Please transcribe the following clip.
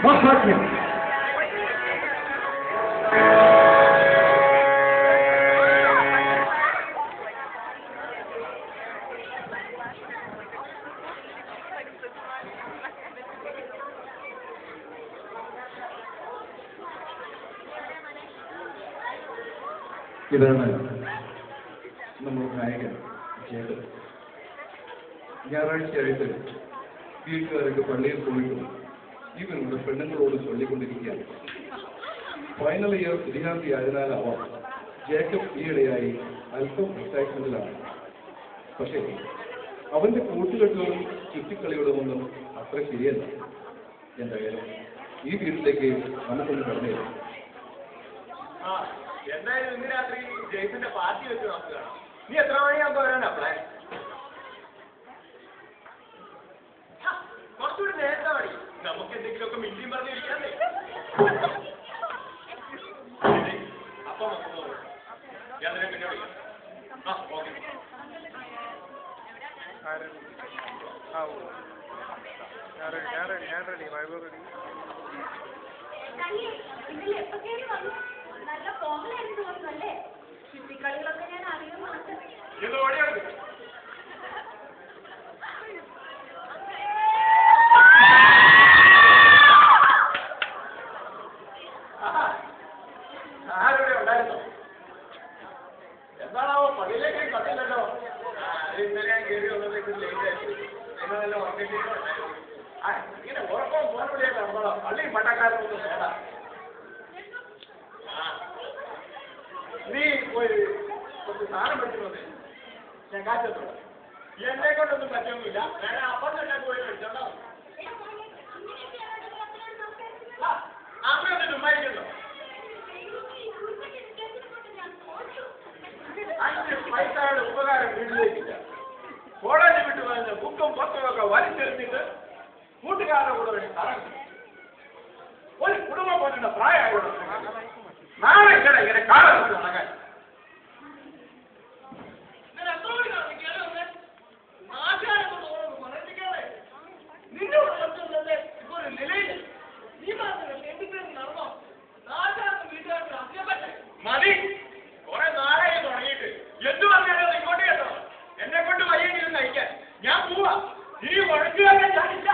മഹാത്മ്യം. ഇതാണ് നമ്മുടെ നായകൻ ജേക്കബ്. ഞായറാഴ്ചയായിട്ട് വീട്ടുകാരൊക്കെ പള്ളിയിൽ പോയിട്ടും ഇവരുടെ പെണ്ണുങ്ങളോട് ചൊല്ലിക്കൊണ്ടിരിക്കുകയാണ്. ഫൈനൽ ഇയർ വിദ്യാർത്ഥി ആയതിനാലാവാം ജേക്കബ് ഈയിടെയായി അല്പം എക്സൈറ്റ്മെന്റിലാണ്. പക്ഷേ അവന്റെ കൂട്ടുകെട്ടുകളും ചുറ്റിക്കളികളുമൊന്നും അത്ര ശരിയല്ല. എന്തായാലും ഈ വീട്ടിലേക്ക് നമുക്കൊന്ന് കടന്നില്ല. എന്തായാലും ഇന്ന് രാത്രി ജെയ്സിന്റെ പാർട്ടി വെച്ച് നമുക്ക് കാണാം. നീ എത്ര മണിയാകുമ്പോ വരാനാ പ്ലാൻ? കുറച്ചുകൂടി നേരത്തെ മതി. നമുക്ക് എന്തെങ്കിലുമൊക്കെ മില്ലിയും പറഞ്ഞിരിക്കാന്നേ. അപ്പൊ ഞാൻ നിന്നെ പിന്നെ വിളിക്കാം. ഓക്കെ. ഞാൻ റെഡി. Vibe ready. നല്ല ഫോമിലായിരുന്നു തോന്നുന്നല്ലേ? ചുറ്റിക്കളികളൊക്കെ ഞാൻ അറിയുന്നുണ്ട്. ആരുടെ ഉണ്ടായിരുന്നോ? എന്താണാവോ പള്ളിയിലേക്ക് കണ്ടില്ലല്ലോ. ഇന്നലെ ഞാൻ കയറി വന്നപ്പോഴേക്കും ലേറ്റ് ആയിട്ട് നിങ്ങളെല്ലാം ഉറങ്ങിയിട്ടോ. ഇങ്ങനെ ഉറക്കവും പോകാൻ നടന്നോളാം. പള്ളിയും പട്ടക്കാരൊന്നും വേണ്ട. നീ പോയി കുറച്ച് സാധനം പഠിച്ചു ഞാൻ കാറ്റോ. എന്നെ കൊണ്ടൊന്നും പറ്റൊന്നുമില്ല. വേറെ അപ്പുറത്തെ പോയി പഠിച്ചോണ്ടോ. അമ്മയൊന്നും ചുമ്മാരിക്കല്ലോ. 5 പൈസയുടെ ഉപകാരം വീട്ടിലേക്കില്ല. കോളേജ് വിട്ട് വന്ന് ബുക്കും പുസ്തകമൊക്കെ വലിച്ചെറിഞ്ഞിട്ട് കൂട്ടുകാരുടെ കൂടെ വേണ്ടി തറങ്ങി ഒരു കുടുംബം പോലുള്ള പ്രായമായുള്ള നാളെ ഇങ്ങനെ കാലം നടക്കാൻ നിന്നോട് ഇപ്പൊ ഒരു നിലയില്ല. നീ നടന്നോ മതി. കുറെ നാളായി തുടങ്ങിയിട്ട് എന്ത് പറഞ്ഞാലും ഇങ്ങോട്ട് കേട്ടോ. എന്നെ കൊണ്ട് വയ്യെങ്കിലും കഴിക്കാൻ ഞാൻ പോവാ. നീ വഴക്ക് തന്നെ ചാടില്ല.